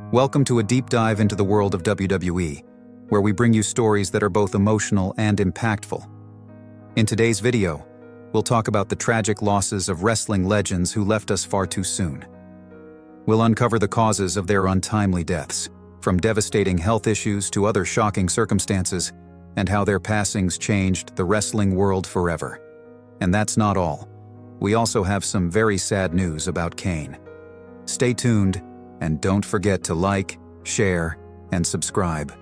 Welcome to a deep dive into the world of WWE, where we bring you stories that are both emotional and impactful. In today's video, we'll talk about the tragic losses of wrestling legends who left us far too soon. We'll uncover the causes of their untimely deaths, from devastating health issues to other shocking circumstances, and how their passings changed the wrestling world forever. And that's not all. We also have some very sad news about Kane. Stay tuned, and don't forget to like, share, and subscribe.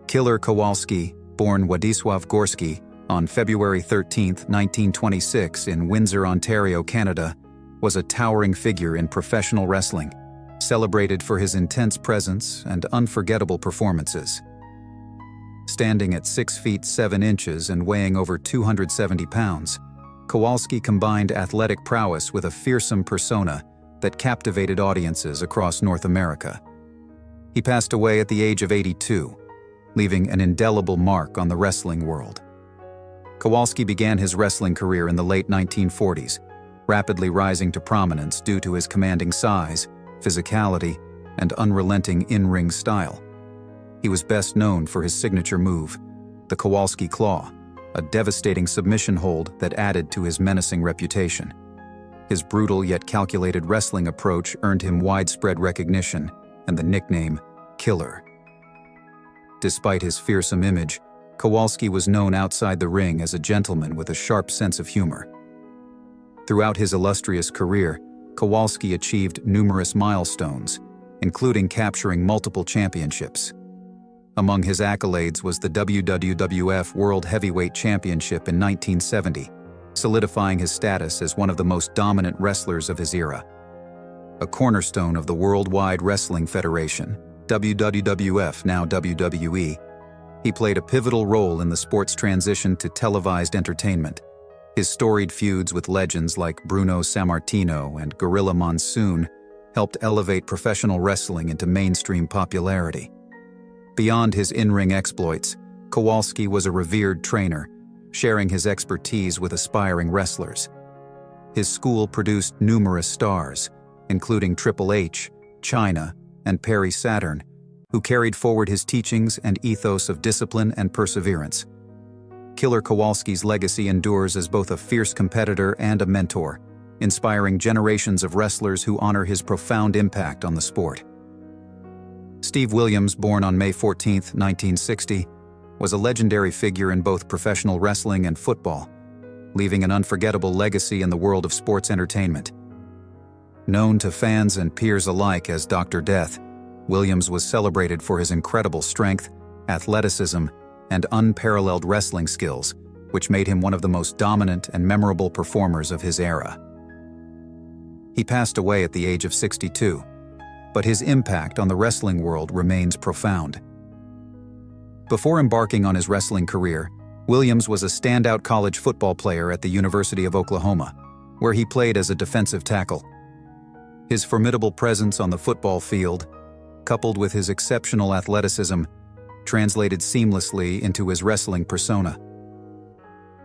Killer Kowalski, born Władysław Górski on February 13, 1926 in Windsor, Ontario, Canada, was a towering figure in professional wrestling, celebrated for his intense presence and unforgettable performances. Standing at 6 feet 7 inches and weighing over 270 pounds, Kowalski combined athletic prowess with a fearsome persona that captivated audiences across North America. He passed away at the age of 82, leaving an indelible mark on the wrestling world. Kowalski began his wrestling career in the late 1940s, rapidly rising to prominence due to his commanding size, physicality, and unrelenting in-ring style. He was best known for his signature move, the Kowalski Claw, a devastating submission hold that added to his menacing reputation. His brutal yet calculated wrestling approach earned him widespread recognition and the nickname Killer. Despite his fearsome image, Kowalski was known outside the ring as a gentleman with a sharp sense of humor. Throughout his illustrious career, Kowalski achieved numerous milestones, including capturing multiple championships. Among his accolades was the WWF World Heavyweight Championship in 1970, solidifying his status as one of the most dominant wrestlers of his era. A cornerstone of the Worldwide Wrestling Federation, WWF, now WWE, he played a pivotal role in the sport's transition to televised entertainment. His storied feuds with legends like Bruno Sammartino and Gorilla Monsoon helped elevate professional wrestling into mainstream popularity. Beyond his in-ring exploits, Kowalski was a revered trainer, sharing his expertise with aspiring wrestlers. His school produced numerous stars, including Triple H, Chyna, and Perry Saturn, who carried forward his teachings and ethos of discipline and perseverance. Killer Kowalski's legacy endures as both a fierce competitor and a mentor, inspiring generations of wrestlers who honor his profound impact on the sport. Steve Williams, born on May 14, 1960, was a legendary figure in both professional wrestling and football, leaving an unforgettable legacy in the world of sports entertainment. Known to fans and peers alike as Dr. Death, Williams was celebrated for his incredible strength, athleticism, and unparalleled wrestling skills, which made him one of the most dominant and memorable performers of his era. He passed away at the age of 62, but his impact on the wrestling world remains profound. Before embarking on his wrestling career, Williams was a standout college football player at the University of Oklahoma, where he played as a defensive tackle. His formidable presence on the football field, coupled with his exceptional athleticism, translated seamlessly into his wrestling persona.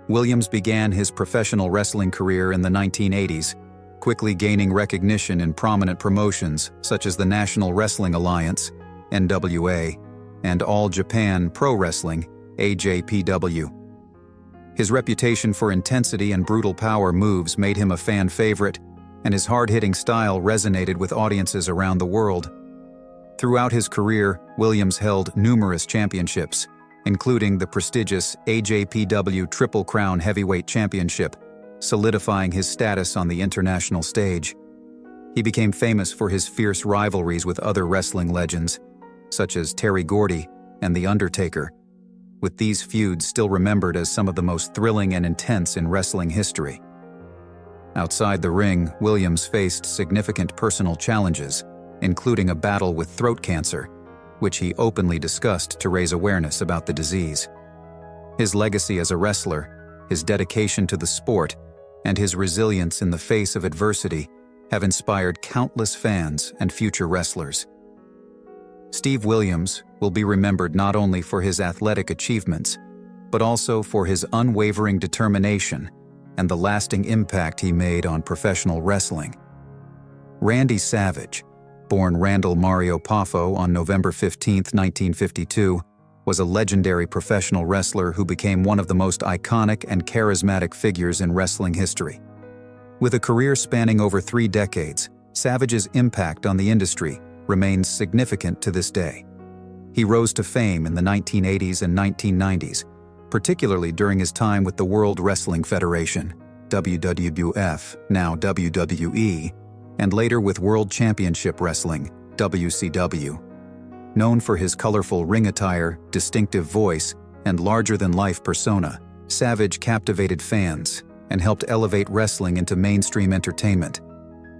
Williams began his professional wrestling career in the 1980s, quickly gaining recognition in prominent promotions such as the National Wrestling Alliance, NWA, and All Japan Pro Wrestling, AJPW. His reputation for intensity and brutal power moves made him a fan favorite, and his hard-hitting style resonated with audiences around the world. Throughout his career, Williams held numerous championships, including the prestigious AJPW Triple Crown Heavyweight Championship, solidifying his status on the international stage. He became famous for his fierce rivalries with other wrestling legends, such as Terry Gordy and The Undertaker, with these feuds still remembered as some of the most thrilling and intense in wrestling history. Outside the ring, Williams faced significant personal challenges, including a battle with throat cancer, which he openly discussed to raise awareness about the disease. His legacy as a wrestler, his dedication to the sport, and his resilience in the face of adversity have inspired countless fans and future wrestlers. Steve Williams will be remembered not only for his athletic achievements, but also for his unwavering determination and the lasting impact he made on professional wrestling. Randy Savage, born Randall Mario Poffo on November 15, 1952, was a legendary professional wrestler who became one of the most iconic and charismatic figures in wrestling history. With a career spanning over 3 decades, Savage's impact on the industry remains significant to this day. He rose to fame in the 1980s and 1990s, particularly during his time with the World Wrestling Federation, WWF, now WWE, and later with World Championship Wrestling, WCW. Known for his colorful ring attire, distinctive voice, and larger-than-life persona, Savage captivated fans and helped elevate wrestling into mainstream entertainment.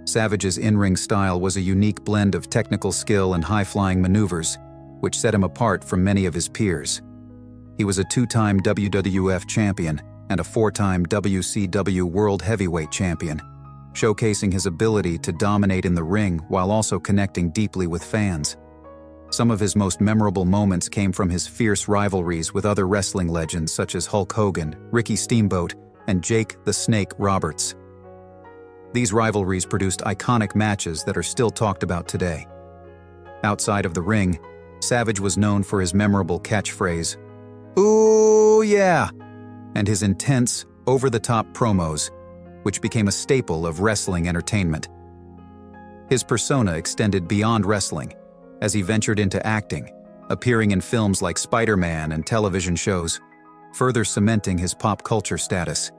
Savage's in-ring style was a unique blend of technical skill and high-flying maneuvers, which set him apart from many of his peers. He was a 2-time WWF champion and a 4-time WCW World Heavyweight Champion, showcasing his ability to dominate in the ring while also connecting deeply with fans. Some of his most memorable moments came from his fierce rivalries with other wrestling legends such as Hulk Hogan, Ricky Steamboat, and Jake the Snake Roberts. These rivalries produced iconic matches that are still talked about today. Outside of the ring, Savage was known for his memorable catchphrase, "Ooh, yeah!" and his intense, over-the-top promos, which became a staple of wrestling entertainment. His persona extended beyond wrestling, as he ventured into acting, appearing in films like Spider-Man and television shows, further cementing his pop culture status.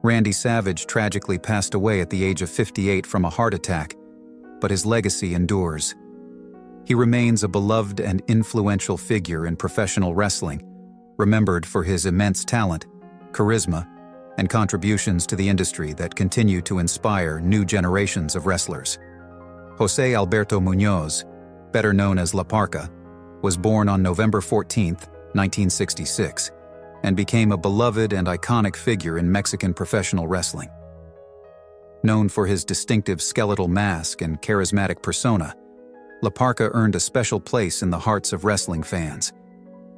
Randy Savage tragically passed away at the age of 58 from a heart attack, but his legacy endures. He remains a beloved and influential figure in professional wrestling, remembered for his immense talent, charisma, and contributions to the industry that continue to inspire new generations of wrestlers. José Alberto Muñoz, better known as La Parka, was born on November 14, 1966, and became a beloved and iconic figure in Mexican professional wrestling. Known for his distinctive skeletal mask and charismatic persona, La Parka earned a special place in the hearts of wrestling fans.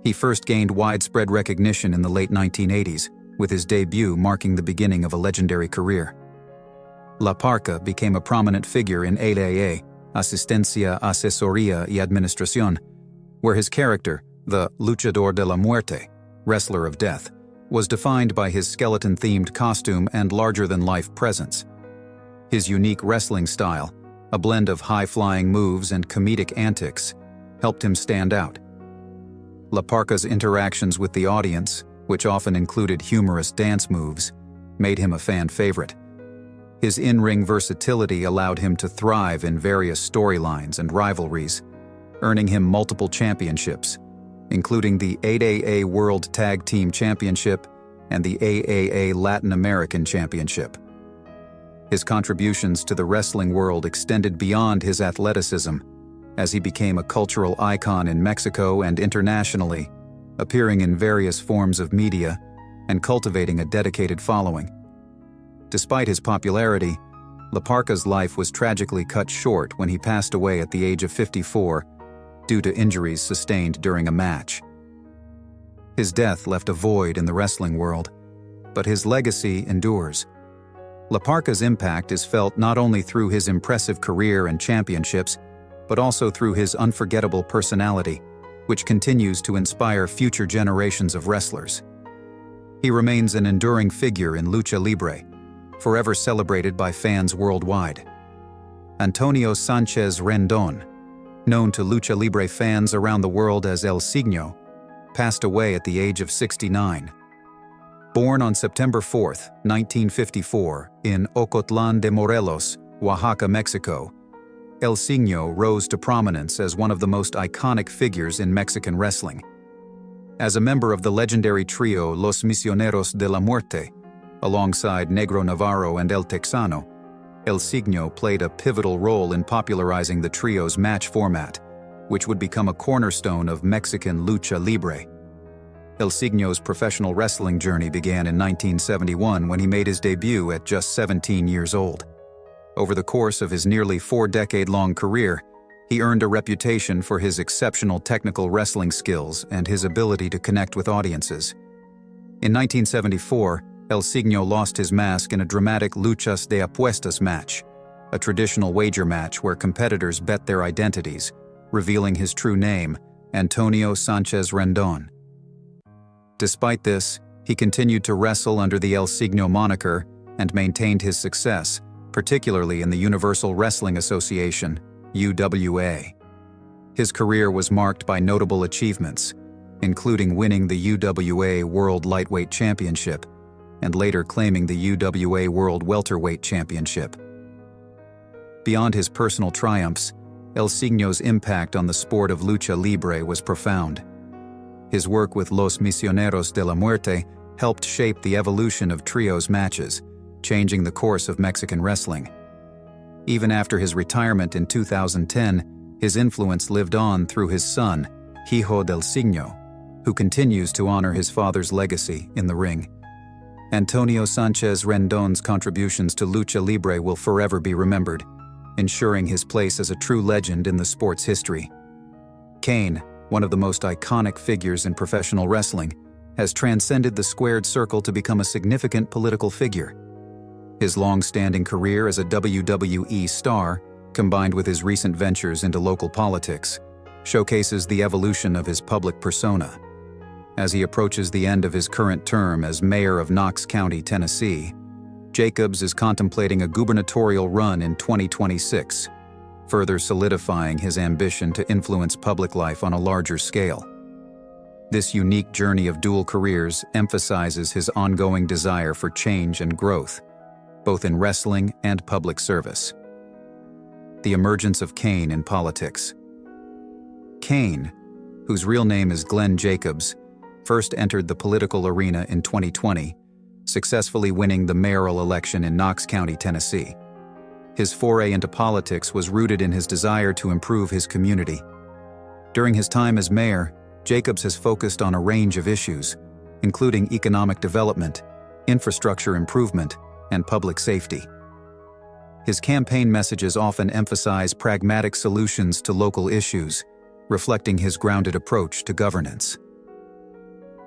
He first gained widespread recognition in the late 1980s, with his debut marking the beginning of a legendary career. La Parka became a prominent figure in AAA, Asistencia, Asesoría y Administración, where his character, the Luchador de la Muerte, Wrestler of Death, was defined by his skeleton-themed costume and larger-than-life presence. His unique wrestling style, a blend of high-flying moves and comedic antics, helped him stand out. La Parka's interactions with the audience, which often included humorous dance moves, made him a fan favorite. His in-ring versatility allowed him to thrive in various storylines and rivalries, earning him multiple championships, including the 8AA World Tag Team Championship and the AAA Latin American Championship. His contributions to the wrestling world extended beyond his athleticism, as he became a cultural icon in Mexico and internationally, appearing in various forms of media and cultivating a dedicated following. Despite his popularity, La Parka's life was tragically cut short when he passed away at the age of 54 due to injuries sustained during a match. His death left a void in the wrestling world, but his legacy endures. La Parka's impact is felt not only through his impressive career and championships, but also through his unforgettable personality, which continues to inspire future generations of wrestlers. He remains an enduring figure in lucha libre, forever celebrated by fans worldwide. Antonio Sanchez Rendon, known to lucha libre fans around the world as El Signo, passed away at the age of 69. Born on September 4, 1954, in Ocotlán de Morelos, Oaxaca, Mexico, El Signo rose to prominence as one of the most iconic figures in Mexican wrestling. As a member of the legendary trio Los Misioneros de la Muerte, alongside Negro Navarro and El Texano, El Signo played a pivotal role in popularizing the trio's match format, which would become a cornerstone of Mexican lucha libre. El Signo's professional wrestling journey began in 1971 when he made his debut at just 17 years old. Over the course of his nearly 4-decade-long career, he earned a reputation for his exceptional technical wrestling skills and his ability to connect with audiences. In 1974, El Signo lost his mask in a dramatic Luchas de Apuestas match, a traditional wager match where competitors bet their identities, revealing his true name, Antonio Sanchez Rendon. Despite this, he continued to wrestle under the El Signo moniker and maintained his success, particularly in the Universal Wrestling Association, UWA. His career was marked by notable achievements, including winning the UWA World Lightweight Championship and later claiming the UWA World Welterweight Championship. Beyond his personal triumphs, El Signo's impact on the sport of lucha libre was profound. His work with Los Misioneros de la Muerte helped shape the evolution of trios matches, changing the course of Mexican wrestling. Even after his retirement in 2010, his influence lived on through his son, Hijo del Signo, who continues to honor his father's legacy in the ring. Antonio Sanchez Rendon's contributions to lucha libre will forever be remembered, ensuring his place as a true legend in the sport's history. Kane, one of the most iconic figures in professional wrestling, has transcended the squared circle to become a significant political figure. His long-standing career as a WWE star, combined with his recent ventures into local politics, showcases the evolution of his public persona. As he approaches the end of his current term as mayor of Knox County, Tennessee, Jacobs is contemplating a gubernatorial run in 2026, further solidifying his ambition to influence public life on a larger scale. This unique journey of dual careers emphasizes his ongoing desire for change and growth, both in wrestling and public service. The emergence of Kane in politics. Kane, whose real name is Glenn Jacobs, first entered the political arena in 2020, successfully winning the mayoral election in Knox County, Tennessee. His foray into politics was rooted in his desire to improve his community. During his time as mayor, Jacobs has focused on a range of issues, including economic development, infrastructure improvement, and public safety. His campaign messages often emphasize pragmatic solutions to local issues, reflecting his grounded approach to governance.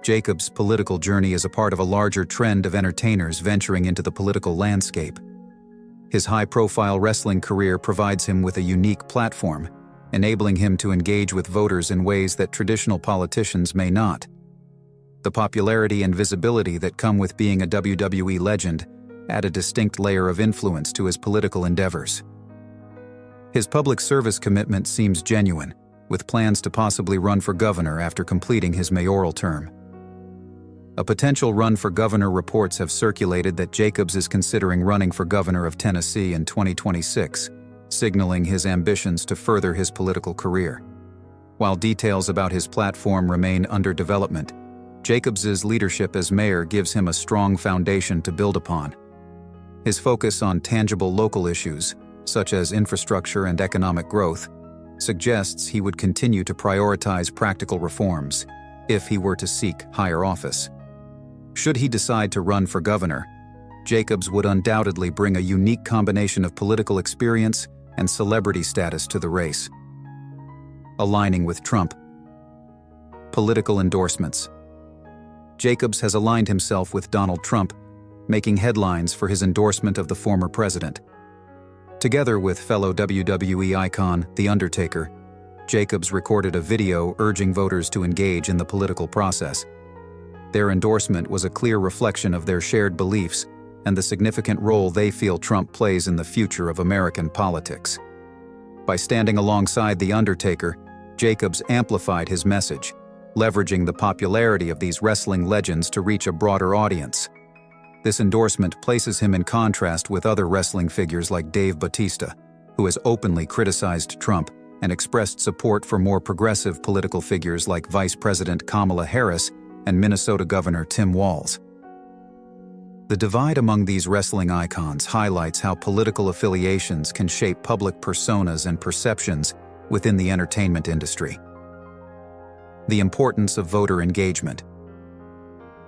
Jacobs' political journey is a part of a larger trend of entertainers venturing into the political landscape. His high-profile wrestling career provides him with a unique platform, enabling him to engage with voters in ways that traditional politicians may not. The popularity and visibility that come with being a WWE legend add a distinct layer of influence to his political endeavors. His public service commitment seems genuine, with plans to possibly run for governor after completing his mayoral term. A potential run for governor reports have circulated that Jacobs is considering running for governor of Tennessee in 2026, signaling his ambitions to further his political career. While details about his platform remain under development, Jacobs's leadership as mayor gives him a strong foundation to build upon. His focus on tangible local issues, such as infrastructure and economic growth, suggests he would continue to prioritize practical reforms if he were to seek higher office. Should he decide to run for governor, Jacobs would undoubtedly bring a unique combination of political experience and celebrity status to the race. Aligning with Trump. Political endorsements. Jacobs has aligned himself with Donald Trump, making headlines for his endorsement of the former president. Together with fellow WWE icon, The Undertaker, Jacobs recorded a video urging voters to engage in the political process. Their endorsement was a clear reflection of their shared beliefs and the significant role they feel Trump plays in the future of American politics. By standing alongside The Undertaker, Jacobs amplified his message, leveraging the popularity of these wrestling legends to reach a broader audience. This endorsement places him in contrast with other wrestling figures like Dave Bautista, who has openly criticized Trump and expressed support for more progressive political figures like Vice President Kamala Harris and Minnesota Governor Tim Walz. The divide among these wrestling icons highlights how political affiliations can shape public personas and perceptions within the entertainment industry. The importance of voter engagement.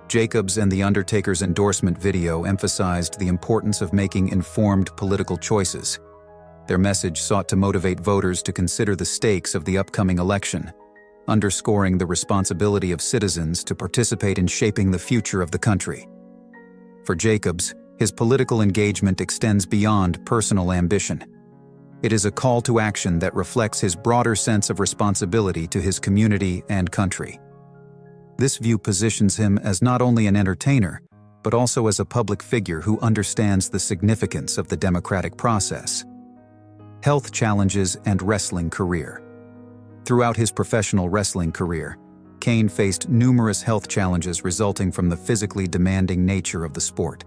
Jacobs and The Undertaker's endorsement video emphasized the importance of making informed political choices. Their message sought to motivate voters to consider the stakes of the upcoming election, underscoring the responsibility of citizens to participate in shaping the future of the country. For Jacobs, His political engagement extends beyond personal ambition. It is a call to action that reflects his broader sense of responsibility to his community and country. This view positions him as not only an entertainer, but also as a public figure who understands the significance of the democratic process. Health challenges and wrestling career. Throughout his professional wrestling career, Kane faced numerous health challenges resulting from the physically demanding nature of the sport.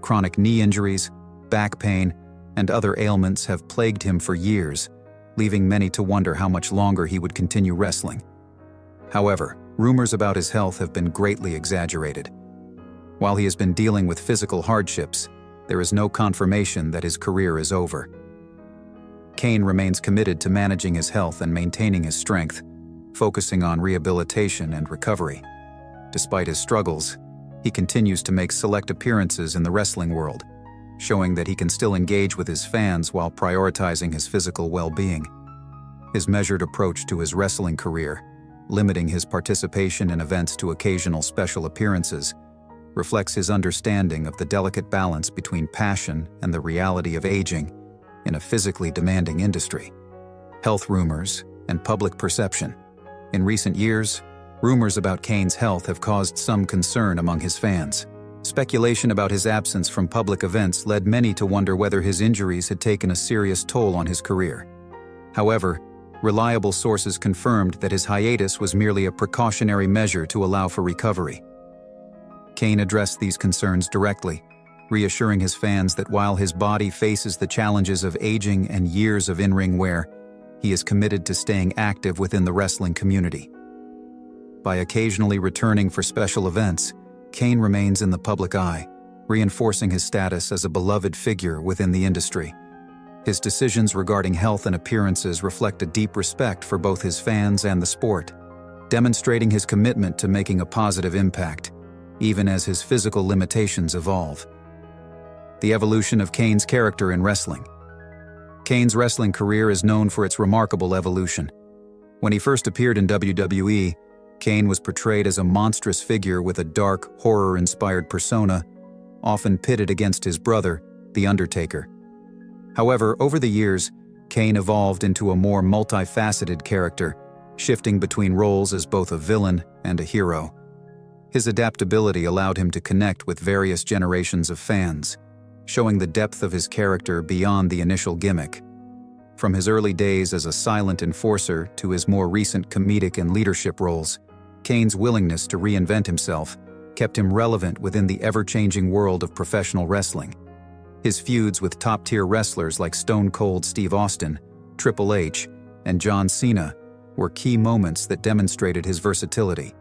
Chronic knee injuries, back pain, and other ailments have plagued him for years, leaving many to wonder how much longer he would continue wrestling. However, rumors about his health have been greatly exaggerated. While he has been dealing with physical hardships, there is no confirmation that his career is over. Kane remains committed to managing his health and maintaining his strength, focusing on rehabilitation and recovery. Despite his struggles, he continues to make select appearances in the wrestling world, showing that he can still engage with his fans while prioritizing his physical well-being. His measured approach to his wrestling career, limiting his participation in events to occasional special appearances, reflects his understanding of the delicate balance between passion and the reality of aging in a physically demanding industry. Health rumors and public perception. In recent years, rumors about Kane's health have caused some concern among his fans. Speculation about his absence from public events led many to wonder whether his injuries had taken a serious toll on his career. However, reliable sources confirmed that his hiatus was merely a precautionary measure to allow for recovery. Kane addressed these concerns directly, reassuring his fans that while his body faces the challenges of aging and years of in-ring wear, he is committed to staying active within the wrestling community. By occasionally returning for special events, Kane remains in the public eye, reinforcing his status as a beloved figure within the industry. His decisions regarding health and appearances reflect a deep respect for both his fans and the sport, demonstrating his commitment to making a positive impact, even as his physical limitations evolve. The evolution of Kane's character in wrestling. Kane's wrestling career is known for its remarkable evolution. When he first appeared in WWE, Kane was portrayed as a monstrous figure with a dark, horror-inspired persona, often pitted against his brother, The Undertaker. However, over the years, Kane evolved into a more multifaceted character, shifting between roles as both a villain and a hero. His adaptability allowed him to connect with various generations of fans, showing the depth of his character beyond the initial gimmick. From his early days as a silent enforcer to his more recent comedic and leadership roles, Kane's willingness to reinvent himself kept him relevant within the ever-changing world of professional wrestling. His feuds with top-tier wrestlers like Stone Cold Steve Austin, Triple H, and John Cena were key moments that demonstrated his versatility.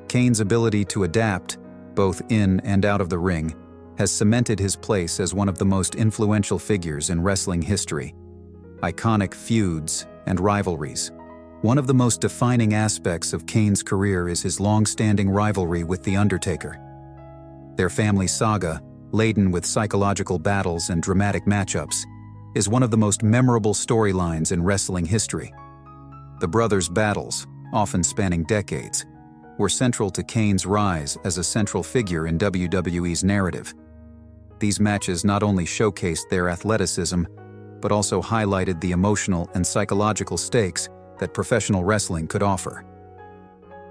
Kane's ability to adapt, both in and out of the ring, has cemented his place as one of the most influential figures in wrestling history. Iconic feuds and rivalries. One of the most defining aspects of Kane's career is his long-standing rivalry with The Undertaker. Their family saga, laden with psychological battles and dramatic matchups, is one of the most memorable storylines in wrestling history. The brothers' battles, often spanning decades, were central to Kane's rise as a central figure in WWE's narrative. These matches not only showcased their athleticism, but also highlighted the emotional and psychological stakes that professional wrestling could offer.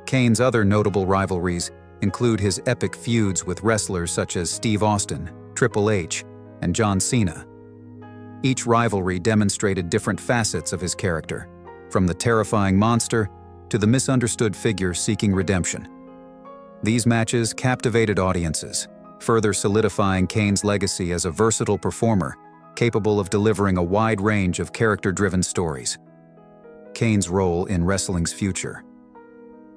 Kane's other notable rivalries include his epic feuds with wrestlers such as Steve Austin, Triple H, and John Cena. Each rivalry demonstrated different facets of his character, from the terrifying monster to the misunderstood figure seeking redemption. These matches captivated audiences, further solidifying Kane's legacy as a versatile performer capable of delivering a wide range of character-driven stories. Kane's role in wrestling's future.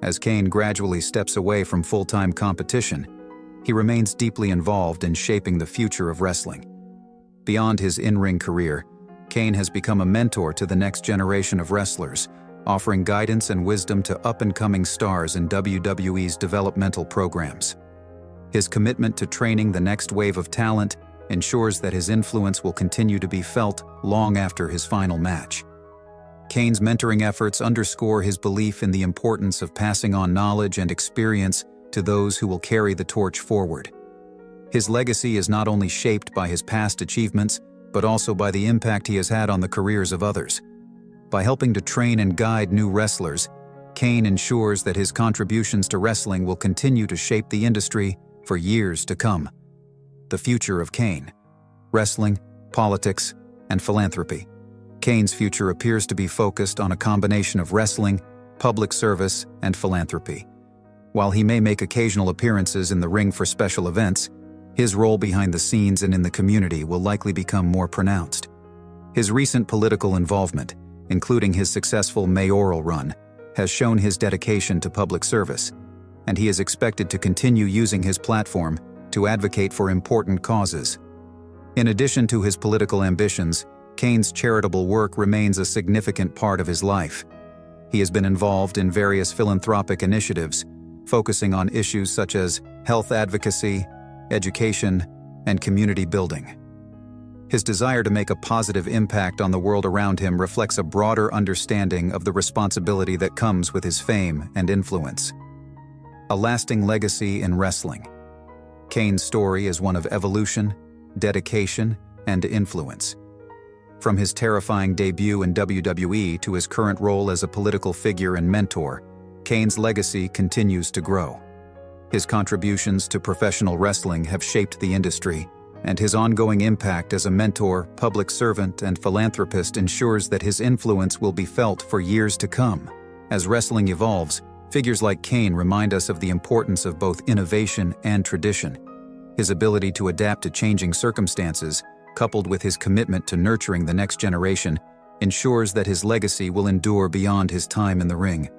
As Kane gradually steps away from full-time competition, he remains deeply involved in shaping the future of wrestling. Beyond his in-ring career, Kane has become a mentor to the next generation of wrestlers, offering guidance and wisdom to up-and-coming stars in WWE's developmental programs. His commitment to training the next wave of talent ensures that his influence will continue to be felt long after his final match. Kane's mentoring efforts underscore his belief in the importance of passing on knowledge and experience to those who will carry the torch forward. His legacy is not only shaped by his past achievements, but also by the impact he has had on the careers of others. By helping to train and guide new wrestlers, Kane ensures that his contributions to wrestling will continue to shape the industry for years to come. The future of Kane: wrestling, politics, and philanthropy. Kane's future appears to be focused on a combination of wrestling, public service, and philanthropy. While he may make occasional appearances in the ring for special events, his role behind the scenes and in the community will likely become more pronounced. His recent political involvement, including his successful mayoral run, has shown his dedication to public service, and he is expected to continue using his platform to advocate for important causes. In addition to his political ambitions, Kane's charitable work remains a significant part of his life. He has been involved in various philanthropic initiatives, focusing on issues such as health advocacy, education, and community building. His desire to make a positive impact on the world around him reflects a broader understanding of the responsibility that comes with his fame and influence. A lasting legacy in wrestling. Kane's story is one of evolution, dedication, and influence. From his terrifying debut in WWE to his current role as a political figure and mentor, Kane's legacy continues to grow. His contributions to professional wrestling have shaped the industry, and his ongoing impact as a mentor, public servant, and philanthropist ensures that his influence will be felt for years to come. As wrestling evolves, figures like Kane remind us of the importance of both innovation and tradition. His ability to adapt to changing circumstances, coupled with his commitment to nurturing the next generation, ensures that his legacy will endure beyond his time in the ring.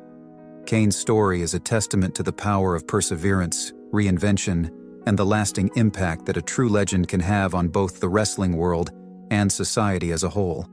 Kane's story is a testament to the power of perseverance, reinvention, and the lasting impact that a true legend can have on both the wrestling world and society as a whole.